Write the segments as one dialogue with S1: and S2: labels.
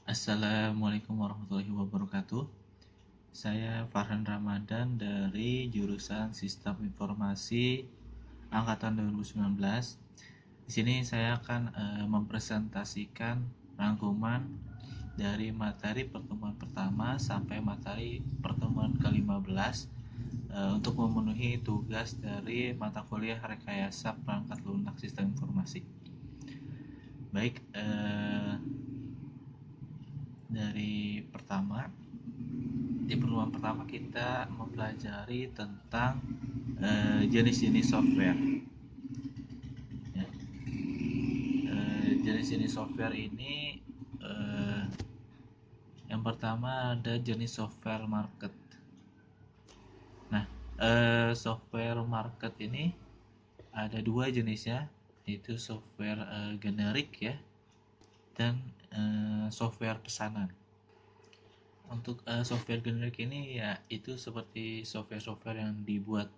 S1: Assalamualaikum warahmatullahi wabarakatuh. Saya Farhan Ramadan dari jurusan Sistem Informasi angkatan 2019. Di sini saya akan mempresentasikan rangkuman dari materi pertemuan pertama sampai materi pertemuan ke-15 untuk memenuhi tugas dari mata kuliah rekayasa perangkat lunak sistem informasi. Baik, dari pertama di pertemuan pertama kita mempelajari tentang jenis-jenis software. Ya. Jenis-jenis software ini yang pertama ada jenis software market. Nah, software market ini ada dua jenisnya, yaitu software generik ya dan software pesanan. Untuk software generik ini ya itu seperti software-software yang dibuat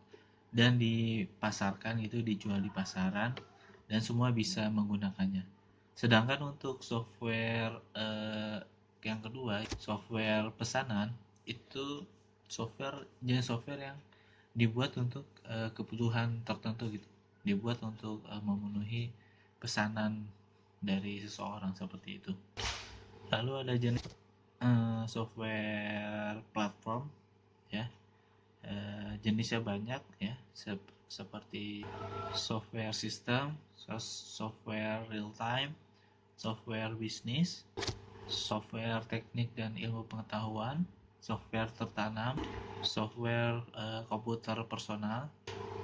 S1: dan dipasarkan, itu dijual di pasaran dan semua bisa menggunakannya. Sedangkan untuk software yang kedua, software pesanan, itu jenis software yang dibuat untuk kebutuhan tertentu gitu, dibuat untuk memenuhi pesanan dari seseorang seperti itu. Lalu ada jenis software platform ya, jenisnya banyak ya, seperti software system, software real time, software bisnis, software teknik dan ilmu pengetahuan, software tertanam, software komputer personal,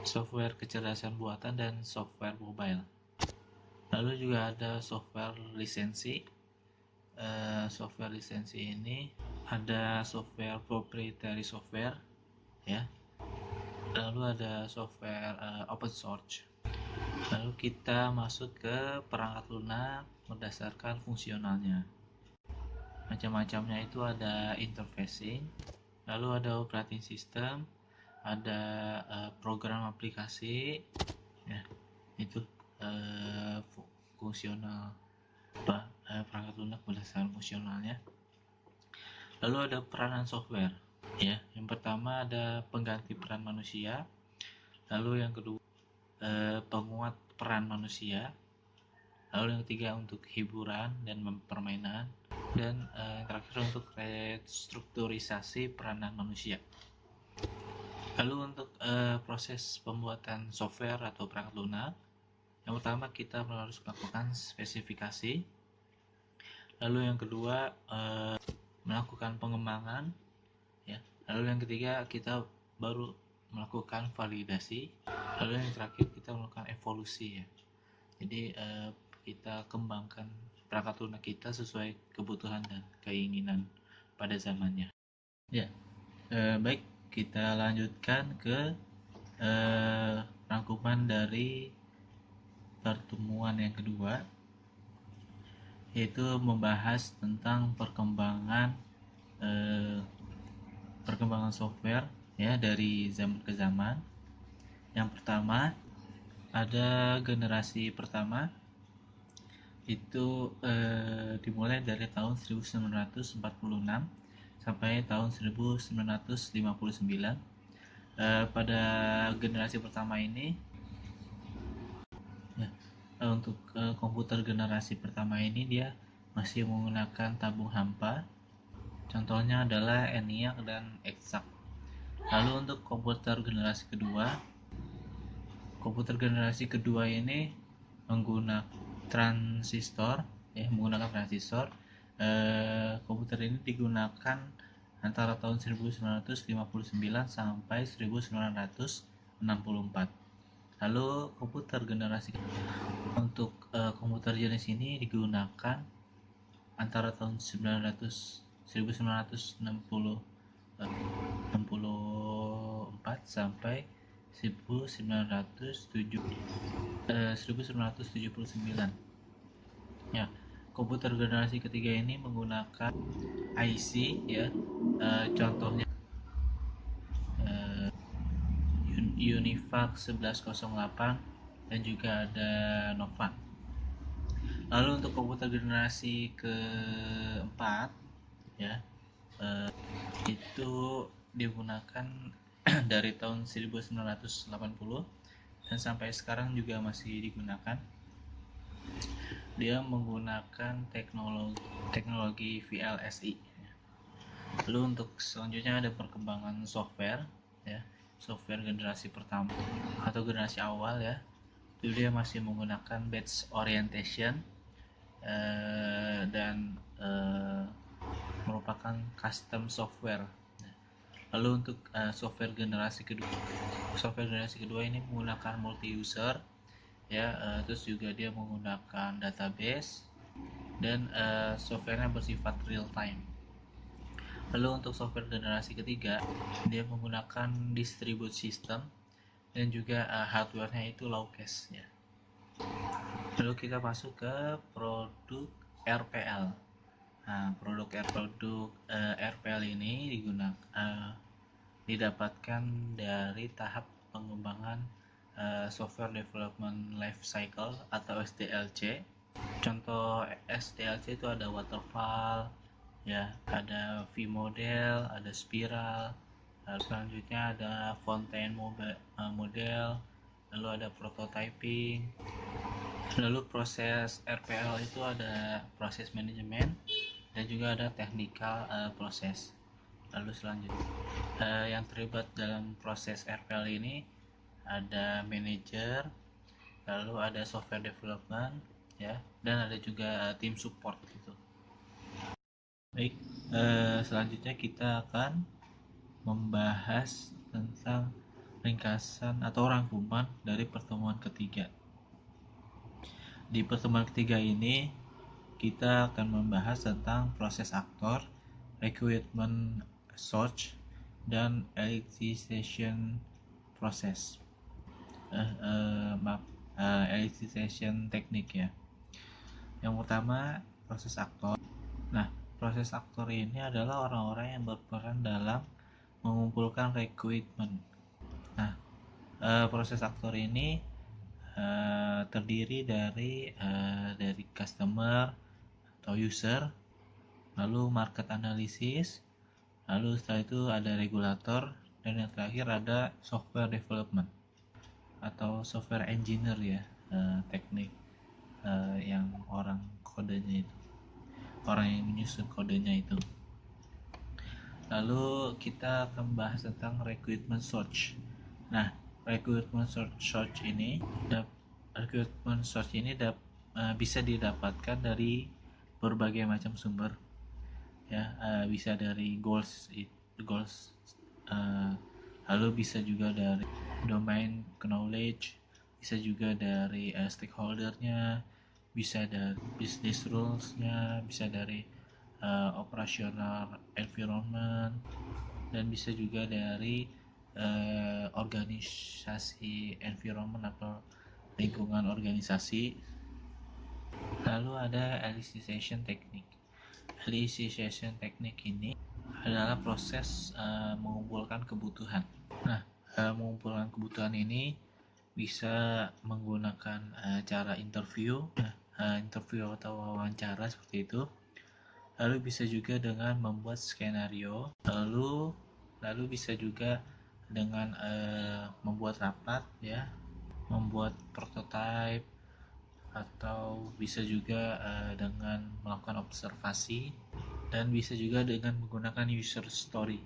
S1: software kecerdasan buatan, dan software mobile. Lalu juga ada software lisensi. Software lisensi ini ada software proprietary software ya, lalu ada software open source. Lalu kita masuk ke perangkat lunak berdasarkan fungsionalnya. Macam-macamnya itu ada interfacing, lalu ada operating system, ada program aplikasi ya, itu fungsional perangkat lunak berdasarkan fungsionalnya. Lalu ada peranan software ya. Yang pertama ada pengganti peran manusia, lalu yang kedua penguat peran manusia, lalu yang ketiga untuk hiburan dan permainan, dan yang terakhir untuk restrukturisasi peranan manusia. Lalu untuk proses pembuatan software atau perangkat lunak, yang pertama kita harus melakukan spesifikasi, lalu yang kedua melakukan pengembangan ya, lalu yang ketiga kita baru melakukan validasi, lalu yang terakhir kita melakukan evolusi ya. Jadi kita kembangkan perangkat lunak kita sesuai kebutuhan dan keinginan pada zamannya ya. Baik, kita lanjutkan ke rangkuman dari pertemuan yang kedua, yaitu membahas tentang perkembangan software ya dari zaman ke zaman. Yang pertama ada generasi pertama, itu dimulai dari tahun 1946 sampai tahun 1959. Pada generasi pertama ini ya, untuk komputer generasi pertama ini dia masih menggunakan tabung hampa. Contohnya adalah ENIAC dan EXAC. Lalu untuk komputer generasi kedua ini menggunakan transistor ya, komputer ini digunakan antara tahun 1959 sampai 1964. Lalu komputer generasi untuk komputer jenis ini digunakan antara tahun 1964 sampai 1979 ya. Komputer generasi ketiga ini menggunakan IC ya, contohnya UNIVAC 1108 dan juga ada Nova. Lalu untuk komputer generasi keempat ya, itu digunakan dari tahun 1980 dan sampai sekarang juga masih digunakan. Dia menggunakan teknologi VLSI. Lalu untuk selanjutnya ada perkembangan software ya, software generasi pertama atau generasi awal ya, itu dia masih menggunakan batch orientation dan merupakan custom software. Lalu untuk software generasi kedua ini menggunakan multi user ya, terus juga dia menggunakan database dan softwarenya bersifat real time. Lalu untuk software generasi ketiga dia menggunakan distribute system dan juga hardwarenya itu low cache ya. Lalu kita masuk ke produk RPL. Nah, produk RPL ini didapatkan dari tahap pengembangan software development life cycle atau SDLC. Contoh SDLC itu ada waterfall ya, ada V model, ada spiral, selanjutnya ada fountain model, lalu ada prototyping. Lalu proses RPL itu ada proses manajemen dan juga ada technical proses. Lalu selanjutnya yang terlibat dalam proses RPL ini ada manager, lalu ada software development ya, dan ada juga tim support gitu. Baik, selanjutnya kita akan membahas tentang ringkasan atau rangkuman dari pertemuan ketiga. Di pertemuan ketiga ini kita akan membahas tentang proses aktor, recruitment search, dan elicitation proses. Elicitation teknik ya. Yang pertama proses aktor. Nah, proses aktor ini adalah orang-orang yang berperan dalam mengumpulkan rekrutmen. Nah, proses aktor ini terdiri dari customer atau user, lalu market analysis, lalu setelah itu ada regulator, dan yang terakhir ada software development atau software engineer ya, teknik yang orang kodenya itu, orang yang menyusun kodenya itu. Lalu kita akan bahas tentang recruitment search. Nah, recruitment search ini bisa didapatkan dari berbagai macam sumber ya, bisa dari goals, lalu bisa juga dari domain knowledge, bisa juga dari stakeholdernya, bisa dari business rules-nya, bisa dari operational environment, dan bisa juga dari organisasi environment atau lingkungan organisasi. Lalu ada elicitation technique. Elicitation technique ini adalah proses mengumpulkan kebutuhan. Nah, mengumpulkan kebutuhan ini bisa menggunakan cara interview atau wawancara seperti itu. Lalu bisa juga dengan membuat skenario, lalu bisa juga dengan membuat rapat ya, membuat prototype, atau bisa juga dengan melakukan observasi, dan bisa juga dengan menggunakan user story.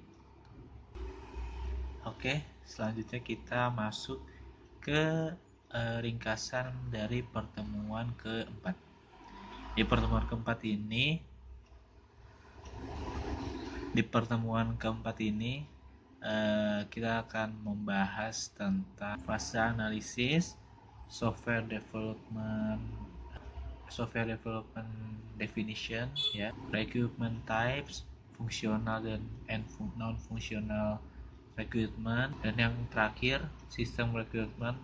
S1: Oke, selanjutnya kita masuk ke ringkasan dari pertemuan keempat. Di pertemuan keempat ini kita akan membahas tentang fase analisis, software development definition ya, recruitment types, fungsional dan non fungsional recruitment, dan yang terakhir sistem recruitment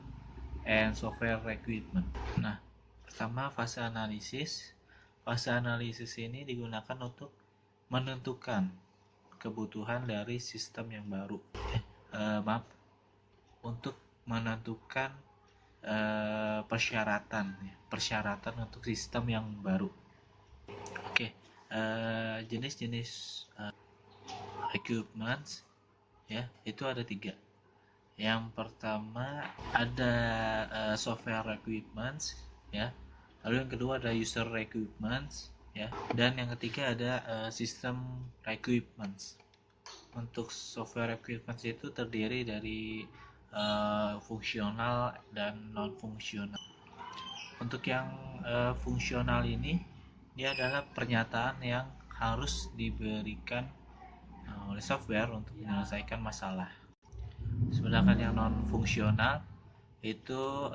S1: and software recruitment. Nah, pertama fase analisis. Fase analisis ini digunakan untuk menentukan kebutuhan dari sistem yang baru. Untuk menentukan persyaratan untuk sistem yang baru. Oke, jenis-jenis equipment ya itu ada 3. Yang pertama ada software requirements ya, lalu yang kedua ada user requirements ya, dan yang ketiga ada system requirements. Untuk software requirements itu terdiri dari fungsional dan non fungsional. Untuk yang fungsional ini dia adalah pernyataan yang harus diberikan oleh software untuk menyelesaikan masalah. Sedangkan yang non fungsional itu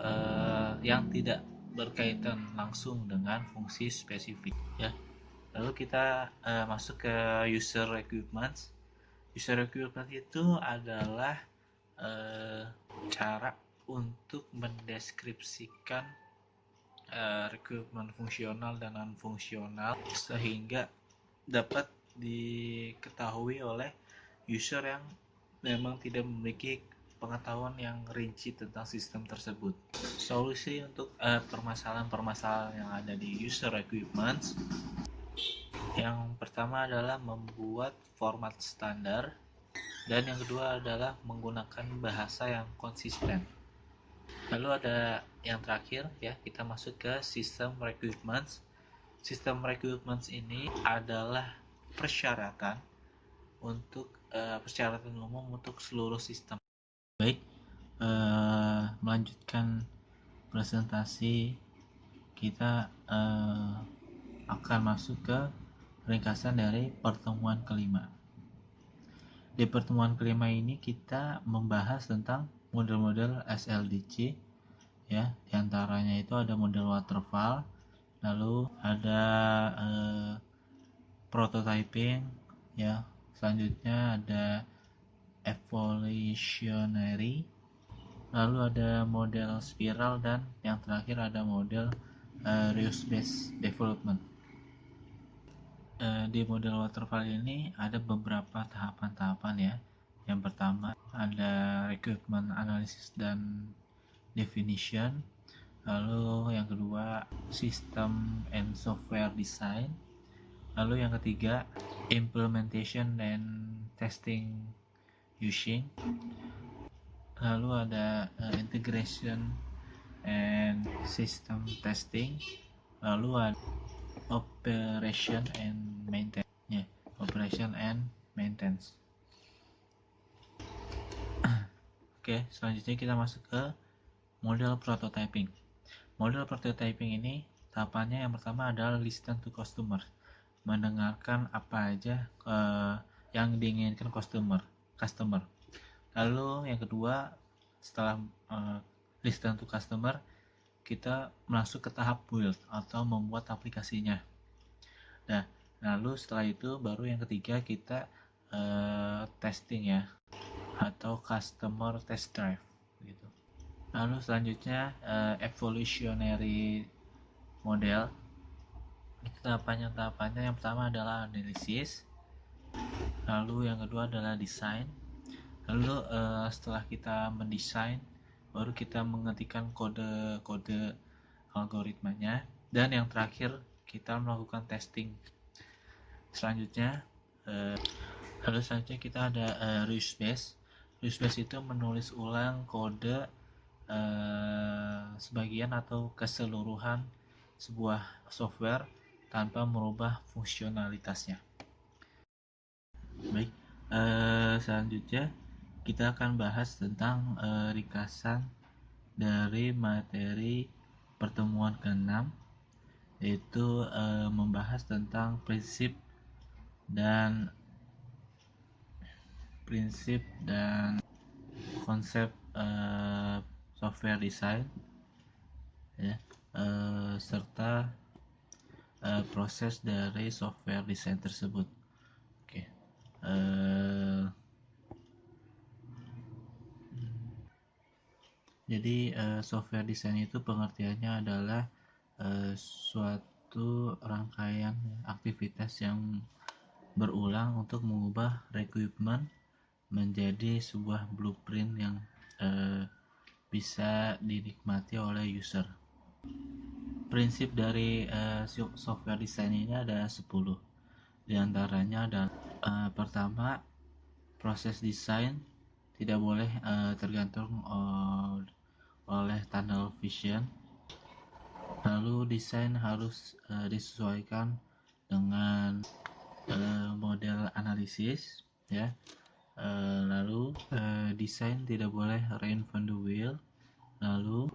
S1: yang tidak berkaitan langsung dengan fungsi spesifik ya. Lalu kita masuk ke user requirements. User requirements itu adalah cara untuk mendeskripsikan requirement fungsional dan non fungsional sehingga dapat diketahui oleh user yang memang tidak memiliki pengetahuan yang rinci tentang sistem tersebut. Solusi untuk permasalahan-permasalahan yang ada di user requirements yang pertama adalah membuat format standar, dan yang kedua adalah menggunakan bahasa yang konsisten. Lalu ada yang terakhir ya, kita masuk ke sistem requirements. Sistem requirements ini adalah persyaratan untuk persyaratan umum untuk seluruh sistem. Baik, melanjutkan presentasi kita akan masuk ke ringkasan dari pertemuan kelima. Di pertemuan kelima ini kita membahas tentang model-model SLDC ya, diantaranya itu ada model waterfall, lalu ada prototyping ya, selanjutnya ada evolutionary, lalu ada model spiral, dan yang terakhir ada model reuse based development. Di model waterfall ini ada beberapa tahapan-tahapan ya. Yang pertama ada requirement analysis dan definition, lalu yang kedua system and software design, lalu yang ketiga implementation and testing using, lalu ada integration and system testing, lalu ada operation and maintenance ya, operation and maintenance. Oke, selanjutnya kita masuk ke model prototyping. Model prototyping ini tahapannya yang pertama adalah listen to customer, mendengarkan apa aja yang diinginkan customer. Lalu yang kedua, setelah listen to customer, kita masuk ke tahap build atau membuat aplikasinya. Nah, lalu setelah itu baru yang ketiga kita testing ya, atau customer test drive gitu. Lalu selanjutnya evolutionary model. Itu tahapannya yang pertama adalah analisis, lalu yang kedua adalah desain, lalu setelah kita mendesain baru kita mengetikkan kode algoritmanya, dan yang terakhir kita melakukan testing. Selanjutnya kita ada reuse base. Reuse base itu menulis ulang kode sebagian atau keseluruhan sebuah software tanpa merubah fungsionalitasnya. Baik, selanjutnya kita akan bahas tentang ringkasan dari materi pertemuan ke-6, yaitu membahas tentang prinsip dan konsep software design ya, serta proses dari software design tersebut. Oke. Jadi software design itu pengertiannya adalah suatu rangkaian aktivitas yang berulang untuk mengubah requirement menjadi sebuah blueprint yang bisa dinikmati oleh user. Prinsip dari software design ini ada 10. Di antaranya adalah pertama, proses desain tidak boleh tergantung oleh tunnel vision. Lalu desain harus disesuaikan dengan model analisis, ya. Lalu desain tidak boleh reinvent the wheel. Lalu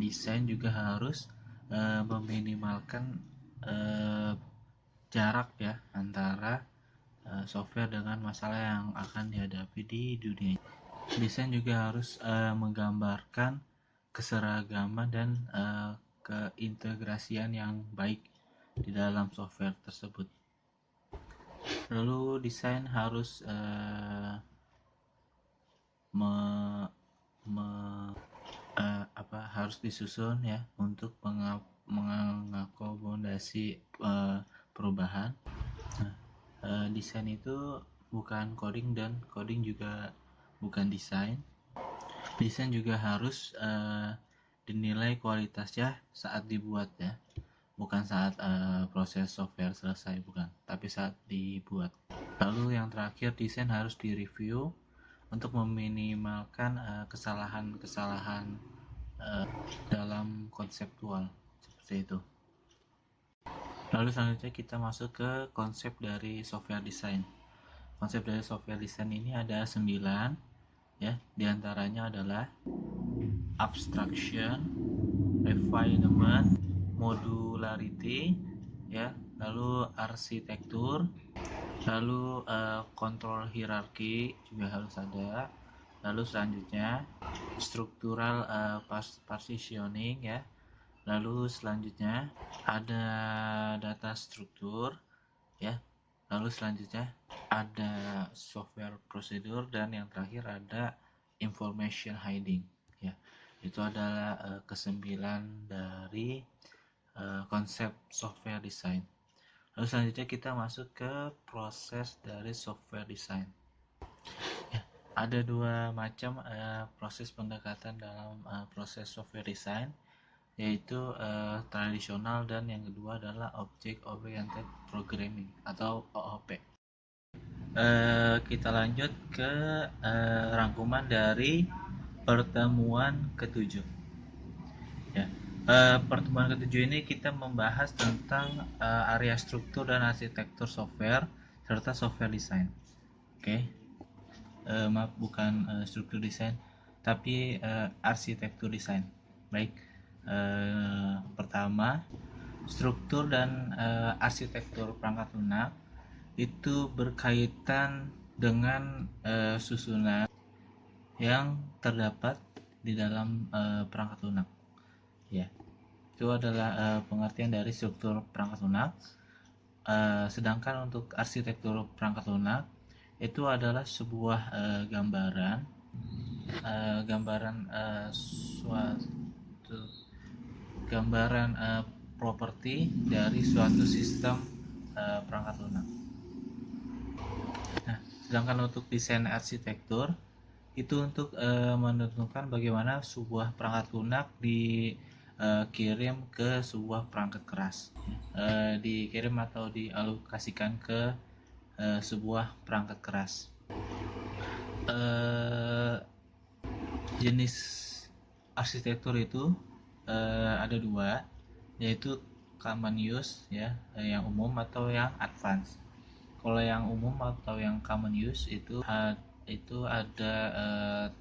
S1: desain juga harus meminimalkan jarak ya antara software dengan masalah yang akan dihadapi di dunia. Desain juga harus menggambarkan keseragaman dan keintegrasian yang baik di dalam software tersebut. Lalu desain harus harus disusun ya untuk mengakomodasi perubahan. Desain itu bukan coding dan coding juga bukan desain. Desain juga harus dinilai kualitasnya saat dibuat ya, bukan saat proses software selesai, bukan, tapi saat dibuat. Lalu yang terakhir, desain harus direview untuk meminimalkan kesalahan-kesalahan dalam konseptual seperti itu. Lalu selanjutnya kita masuk ke konsep dari software design. Konsep dari software design ini ada 9 ya, diantaranya adalah abstraction, refinement, modularity ya, lalu arsitektur, lalu kontrol hierarki juga harus ada. Lalu selanjutnya structural partitioning ya. Lalu selanjutnya ada data struktur ya. Lalu selanjutnya ada software prosedur, dan yang terakhir ada information hiding ya. Itu adalah kesembilan dari konsep software design. Lalu selanjutnya kita masuk ke proses dari software design. Ya, ada dua macam proses pendekatan dalam proses software design, yaitu tradisional dan yang kedua adalah object oriented programming atau OOP. Kita lanjut ke rangkuman dari pertemuan ketujuh. Ya, pertemuan ketujuh ini kita membahas tentang area struktur dan arsitektur software serta software design. Oke, maaf, bukan struktur desain, tapi arsitektur desain. Baik, pertama, struktur dan arsitektur perangkat lunak itu berkaitan dengan susunan yang terdapat di dalam perangkat lunak. Ya, itu adalah pengertian dari struktur perangkat lunak. Sedangkan untuk arsitektur perangkat lunak itu adalah sebuah gambaran properti dari suatu sistem perangkat lunak. Nah, sedangkan untuk desain arsitektur itu untuk menentukan bagaimana sebuah perangkat lunak dikirim ke sebuah perangkat keras, dikirim atau dialokasikan ke sebuah perangkat keras. Jenis arsitektur itu ada dua, yaitu common use ya, yang umum atau yang advance. Kalau yang umum atau yang common use itu ada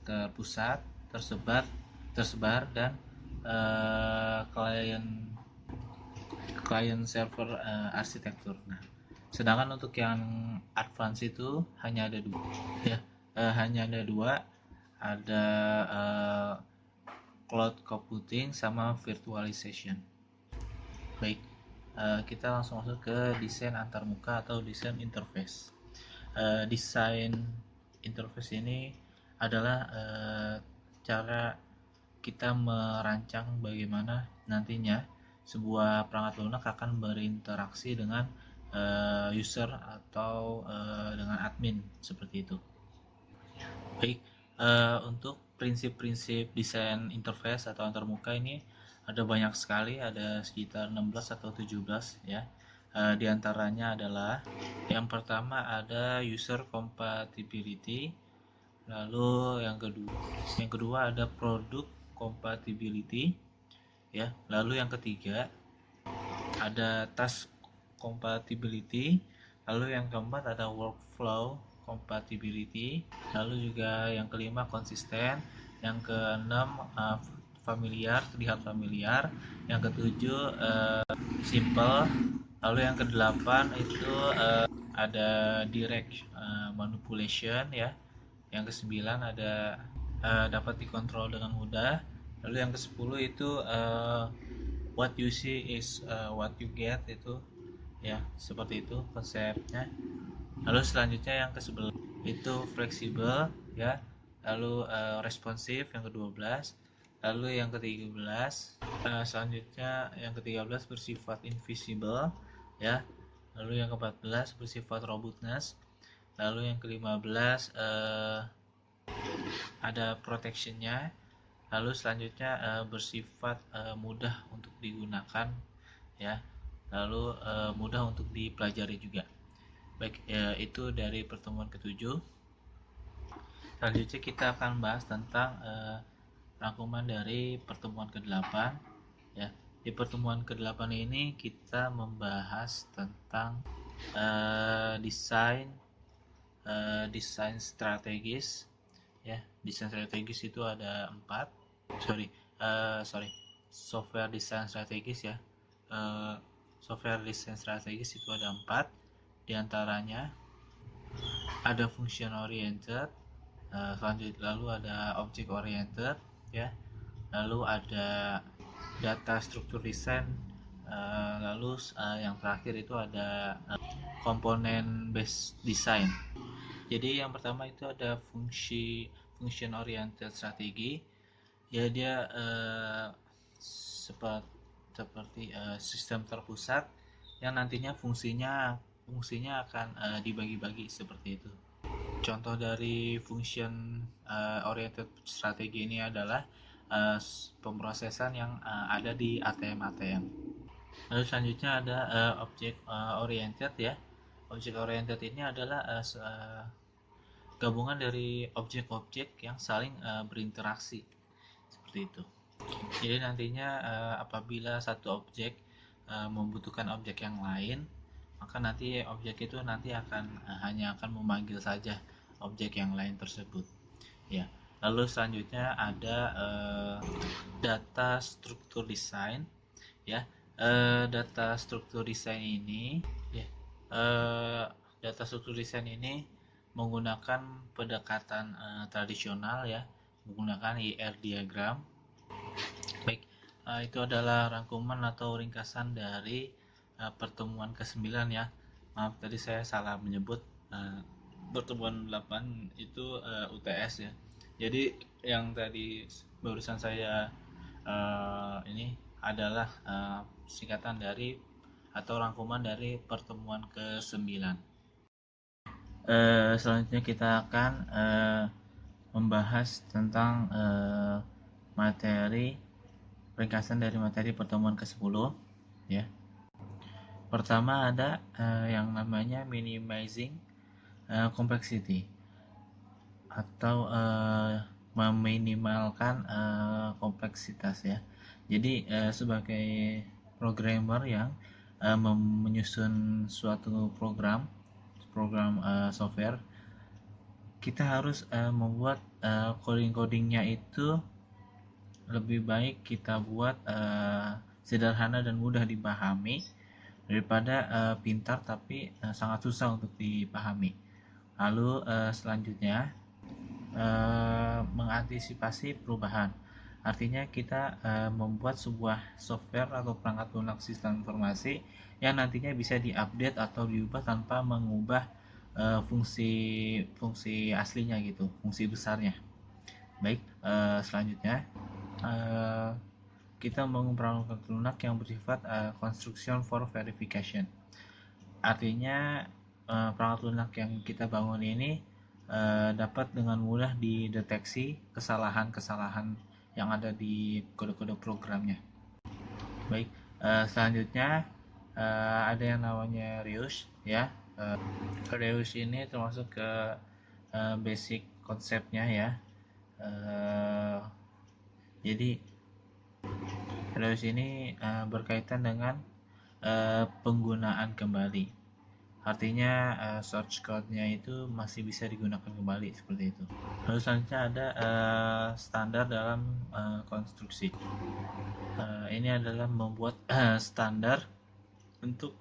S1: terpusat, tersebar dan client server arsitektur. Nah, sedangkan untuk yang advance itu hanya ada dua ya, ada cloud computing sama virtualization. Baik, kita langsung masuk ke desain antarmuka atau desain interface. Desain interface ini adalah cara kita merancang bagaimana nantinya sebuah perangkat lunak akan berinteraksi dengan user atau dengan admin seperti itu. Baik, Untuk prinsip-prinsip desain interface atau antarmuka ini ada banyak sekali, ada sekitar 16 atau 17 ya. Di antaranya adalah yang pertama ada user compatibility, lalu yang kedua ada product compatibility ya, lalu yang ketiga ada task compatibility, lalu yang keempat ada workflow compatibility, lalu juga yang kelima konsisten, yang keenam familiar, terlihat familiar, yang ketujuh simple, lalu yang kedelapan itu ada direct manipulation ya, yang kesembilan ada dapat dikontrol dengan mudah, lalu yang kesepuluh itu what you see is what you get, itu ya, seperti itu konsepnya. Lalu selanjutnya yang ke-11 itu fleksibel ya, lalu responsif yang ke-12, lalu yang ke-13 selanjutnya yang ke-13 bersifat invisible ya, lalu yang ke-14 bersifat robustness, lalu yang ke-15 ada protectionnya, lalu selanjutnya bersifat mudah untuk digunakan ya, lalu mudah untuk dipelajari juga. Baik, itu dari pertemuan ke-7. Selanjutnya kita akan bahas tentang rangkuman dari pertemuan ke-8 ya. Di pertemuan ke-8 ini kita membahas tentang desain strategis ya. Desain strategis itu ada 4. Software desain strategis ya. Software desain strategis itu ada 4. Di antaranya ada function oriented, selanjutnya lalu ada object oriented ya, lalu ada data structure design, lalu yang terakhir itu ada component based design. Jadi yang pertama itu ada function oriented strategi ya, dia seperti sistem terpusat yang nantinya fungsinya akan dibagi-bagi seperti itu. Contoh dari function oriented strategi ini adalah pemrosesan yang ada di ATM. Lalu selanjutnya ada object oriented ya. Object oriented ini adalah gabungan dari objek-objek yang saling berinteraksi seperti itu. Jadi nantinya apabila satu objek membutuhkan objek yang lain, maka nanti objek itu hanya akan memanggil saja objek yang lain tersebut ya. Lalu selanjutnya ada data struktur design ya. Data struktur design ini ya, data struktur design ini menggunakan pendekatan tradisional ya, menggunakan IR diagram. Baik, itu adalah rangkuman atau ringkasan dari pertemuan ke-9 ya. Maaf tadi saya salah menyebut, pertemuan 8 itu UTS ya. Jadi yang tadi barusan saya ini adalah singkatan dari atau rangkuman dari pertemuan ke-9. Selanjutnya kita akan membahas tentang materi ringkasan dari materi pertemuan ke-10 ya. Pertama ada yang namanya minimizing complexity atau meminimalkan kompleksitas ya. Jadi sebagai programmer yang menyusun suatu program software, kita harus membuat coding-codingnya itu lebih baik kita buat sederhana dan mudah dipahami daripada pintar tapi sangat susah untuk dipahami. Lalu selanjutnya mengantisipasi perubahan, artinya kita membuat sebuah software atau perangkat lunak sistem informasi yang nantinya bisa diupdate atau diubah tanpa mengubah fungsi aslinya gitu, fungsi besarnya. Baik, selanjutnya kita membangun perangkat lunak yang bersifat construction for verification. Artinya perangkat lunak yang kita bangun ini dapat dengan mudah dideteksi kesalahan-kesalahan yang ada di kode-kode programnya. Baik, selanjutnya ada yang namanya reuse ya. Reuse ini termasuk ke basic konsepnya ya. Jadi reuse ini berkaitan dengan penggunaan kembali. Artinya source code-nya itu masih bisa digunakan kembali seperti itu. Lalu selanjutnya ada standar dalam konstruksi. Ini adalah membuat standar untuk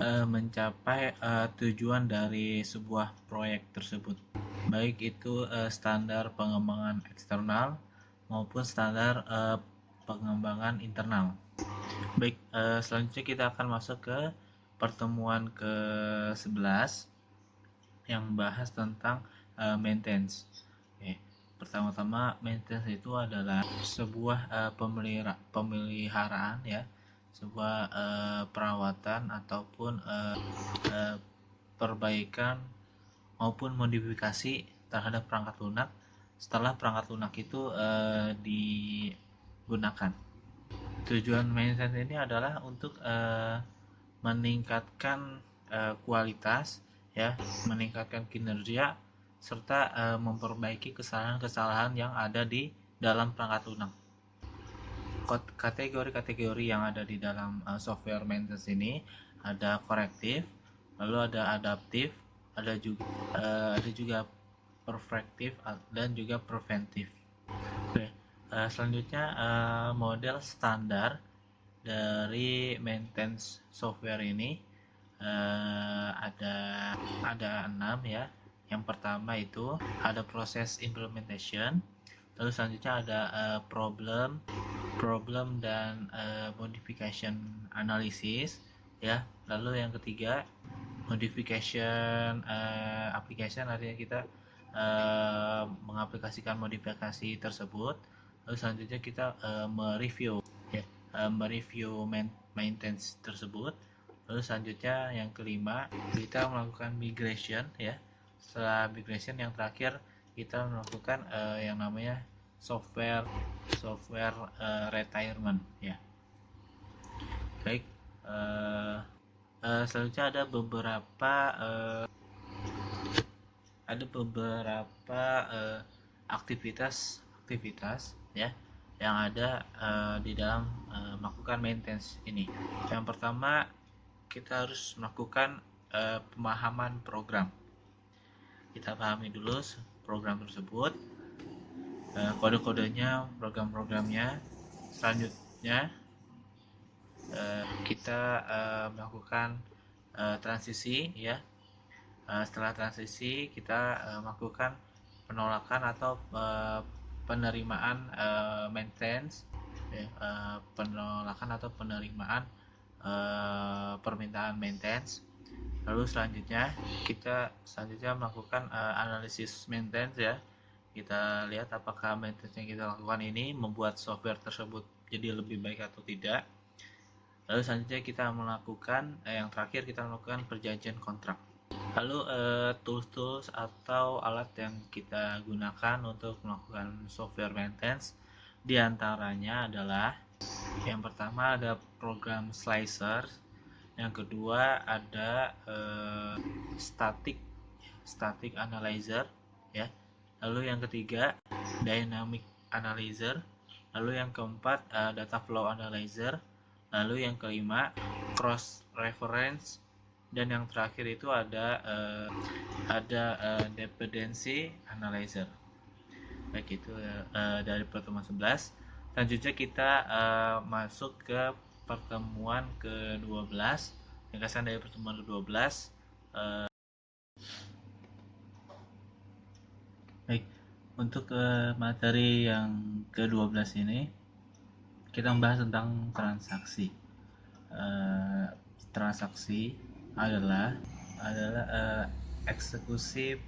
S1: mencapai tujuan dari sebuah proyek tersebut. Baik itu standar pengembangan eksternal maupun standar pengembangan internal. Baik, selanjutnya kita akan masuk ke pertemuan ke-11 yang membahas tentang maintenance. Pertama-tama, maintenance itu adalah sebuah pemeliharaan ya, sebuah perawatan ataupun perbaikan maupun modifikasi terhadap perangkat lunak setelah perangkat lunak itu digunakan. Tujuan maintenance ini adalah untuk meningkatkan kualitas ya, meningkatkan kinerja serta memperbaiki kesalahan-kesalahan yang ada di dalam perangkat lunak. Kategori-kategori yang ada di dalam software maintenance ini ada korektif, lalu ada adaptif, ada juga perfektif dan juga preventif. Oke, selanjutnya model standar dari maintenance software ini ada 6 ya. Yang pertama itu ada proses implementation, lalu selanjutnya ada problem dan modification analysis ya. Lalu yang ketiga modification application, artinya kita mengaplikasikan modifikasi tersebut. Lalu selanjutnya kita mereview maintenance tersebut. Lalu selanjutnya yang kelima kita melakukan migration ya. Setelah migration yang terakhir kita melakukan yang namanya software retirement ya. Baik, selanjutnya ada beberapa aktivitas ya yang ada di dalam melakukan maintenance ini. Yang pertama, kita harus melakukan pemahaman program. Kita pahami dulu program tersebut, kode-kodenya, program-programnya. Selanjutnya kita melakukan transisi ya. Setelah transisi kita melakukan penolakan atau penerimaan maintenance ya, penolakan atau penerimaan permintaan maintenance. Lalu selanjutnya kita melakukan analisis maintenance ya. Kita lihat apakah maintenance yang kita lakukan ini membuat software tersebut jadi lebih baik atau tidak. Lalu selanjutnya kita melakukan yang terakhir kita melakukan perjanjian kontrak. Lalu tools atau alat yang kita gunakan untuk melakukan software maintenance diantaranya adalah yang pertama ada program slicer, yang kedua ada static analyzer ya, lalu yang ketiga dynamic analyzer, lalu yang keempat data flow analyzer, lalu yang kelima cross reference, dan yang terakhir itu ada dependency analyzer. Baik, itu dari pertemuan 11. Selanjutnya kita masuk ke pertemuan ke-12. Ringkasan dari pertemuan ke-12. Baik, untuk materi yang ke-12 ini kita membahas tentang transaksi. Transaksi adalah eksekusi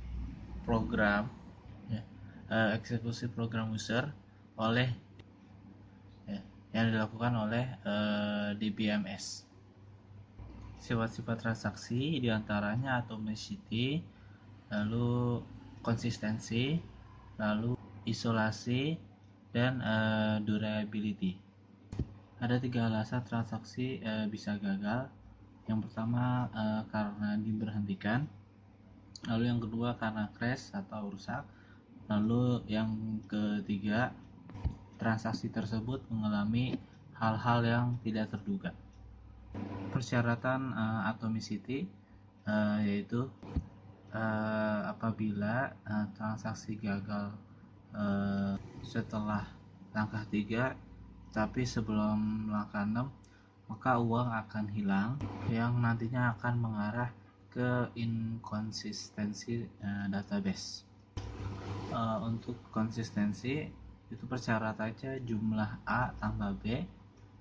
S1: program ya, eksekusi program user oleh yang dilakukan oleh DBMS. Sifat-sifat transaksi diantaranya atomicity, lalu konsistensi, lalu isolasi, dan durability. Ada 3 alasan transaksi bisa gagal. Yang pertama karena diberhentikan, lalu yang kedua karena crash atau rusak, lalu yang ketiga transaksi tersebut mengalami hal-hal yang tidak terduga. Persyaratan atomicity yaitu apabila transaksi gagal setelah langkah 3 tapi sebelum langkah 6, maka uang akan hilang yang nantinya akan mengarah ke inkonsistensi database. Untuk konsistensi itu persyaratannya jumlah A tambah B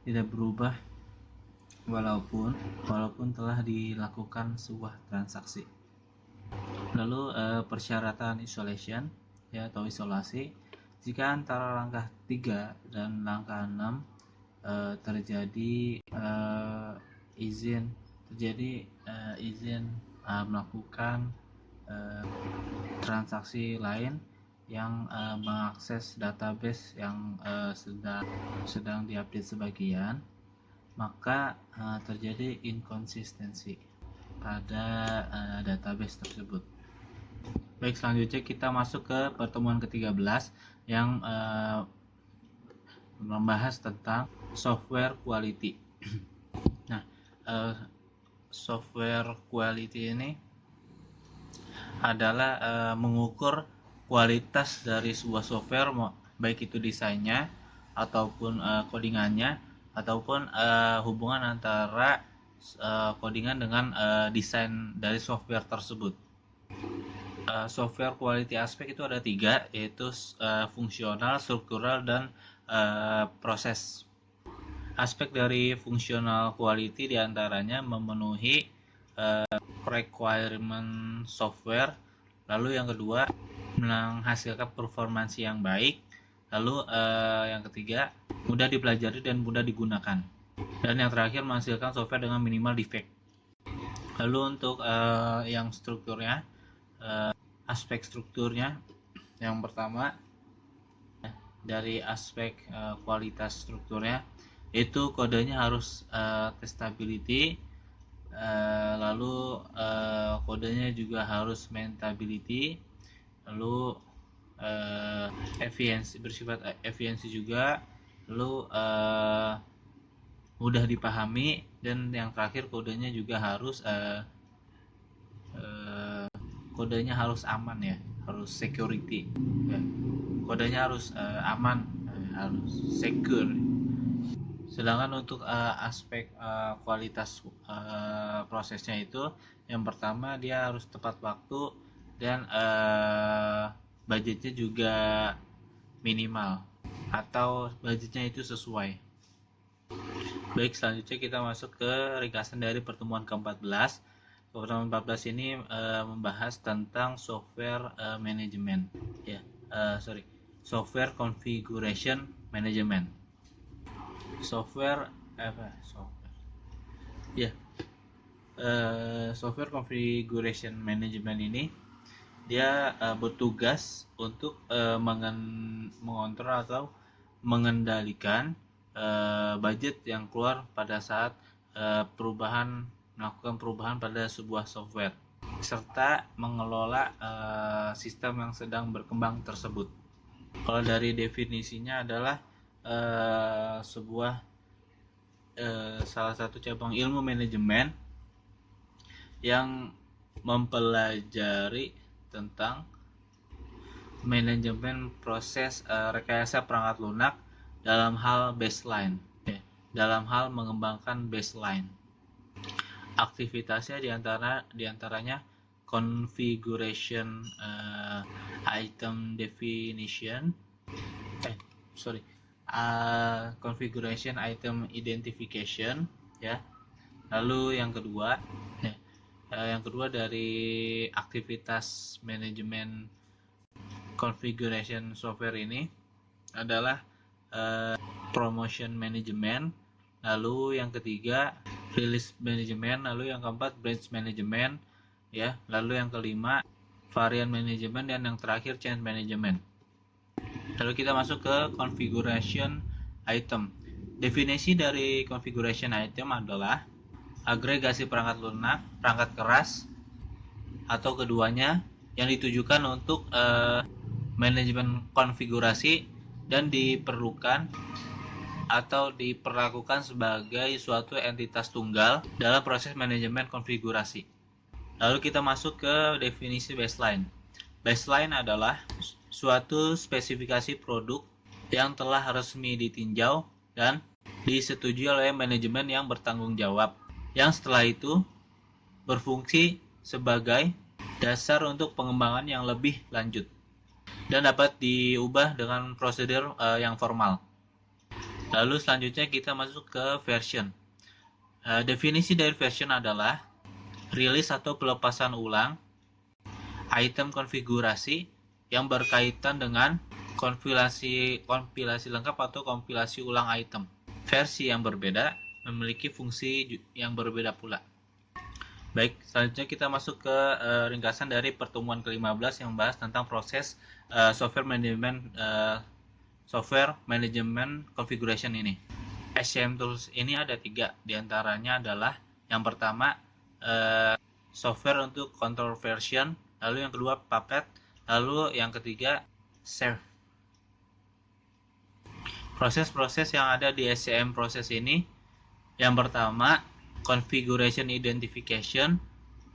S1: tidak berubah walaupun telah dilakukan sebuah transaksi. Lalu persyaratan isolation ya, atau isolasi, jika antara langkah 3 dan langkah 6 terjadi izin melakukan transaksi lain yang mengakses database yang sedang diupdate sebagian, maka terjadi inkonsistensi pada database tersebut. Baik, selanjutnya kita masuk ke pertemuan ke-13 yang membahas tentang software quality. Nah, software quality ini adalah mengukur kualitas dari sebuah software, baik itu desainnya ataupun codingannya, ataupun hubungan antara codingan dengan desain dari software tersebut. Software quality aspek itu ada 3, yaitu fungsional, struktural, dan proses. Aspek dari fungsional quality diantaranya memenuhi requirement software, lalu yang kedua menghasilkan performansi yang baik, lalu yang ketiga mudah dipelajari dan mudah digunakan, dan yang terakhir menghasilkan software dengan minimal defect. Lalu untuk yang strukturnya, aspek strukturnya, yang pertama dari aspek kualitas strukturnya itu kodenya harus testability, lalu kodenya juga harus maintainability, lalu bersifat efisiensi juga, lalu mudah dipahami, dan yang terakhir kodenya juga harus aman ya, harus security ya. Kodenya harus aman, harus secure. Sedangkan untuk aspek kualitas prosesnya itu, yang pertama dia harus tepat waktu dan budgetnya juga minimal atau budgetnya itu sesuai. Baik, selanjutnya kita masuk ke ringkasan dari pertemuan ke-14. Pertemuan 14 ini membahas tentang software management ya, software configuration management. Software configuration management ini dia bertugas untuk mengontrol atau mengendalikan budget yang keluar pada saat melakukan perubahan pada sebuah software, serta mengelola sistem yang sedang berkembang tersebut. Kalau dari definisinya adalah salah satu cabang ilmu manajemen yang mempelajari tentang manajemen proses rekayasa perangkat lunak dalam hal mengembangkan baseline. Aktivitasnya diantaranya configuration item definition, configuration item identification ya. Lalu yang kedua dari aktivitas manajemen configuration software ini adalah promotion management, lalu yang ketiga release management, lalu yang keempat branch management ya, lalu yang kelima varian management, dan yang terakhir change management. Lalu kita masuk ke configuration item. Definisi dari configuration item adalah agregasi perangkat lunak, perangkat keras, atau keduanya yang ditujukan untuk manajemen konfigurasi dan diperlukan atau diperlakukan sebagai suatu entitas tunggal dalam proses manajemen konfigurasi. Lalu kita masuk ke definisi baseline. Baseline adalah suatu spesifikasi produk yang telah resmi ditinjau dan disetujui oleh manajemen yang bertanggung jawab, yang setelah itu berfungsi sebagai dasar untuk pengembangan yang lebih lanjut dan dapat diubah dengan prosedur yang formal. Lalu selanjutnya kita masuk ke version. Definisi dari version adalah rilis atau pelepasan ulang item konfigurasi yang berkaitan dengan kompilasi lengkap atau kompilasi ulang item. Versi yang berbeda memiliki fungsi yang berbeda pula. Baik, selanjutnya kita masuk ke ringkasan dari pertemuan ke-15 yang membahas tentang proses software management configuration ini. SCM tools ini ada 3, diantaranya adalah yang pertama software untuk control version, lalu yang kedua Puppet, lalu yang ketiga Chef. Proses-proses yang ada di SCM proses ini, yang pertama configuration identification,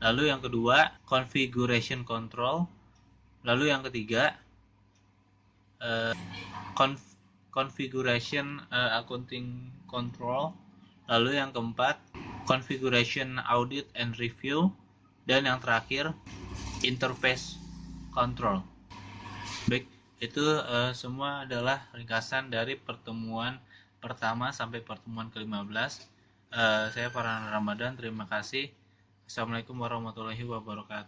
S1: lalu yang kedua configuration control, lalu yang ketiga configuration accounting control, lalu yang keempat configuration audit and review, dan yang terakhir interface control. Baik, itu semua adalah ringkasan dari pertemuan pertama sampai pertemuan ke-15. Saya Farhan Ramadan, terima kasih. Assalamualaikum warahmatullahi wabarakatuh.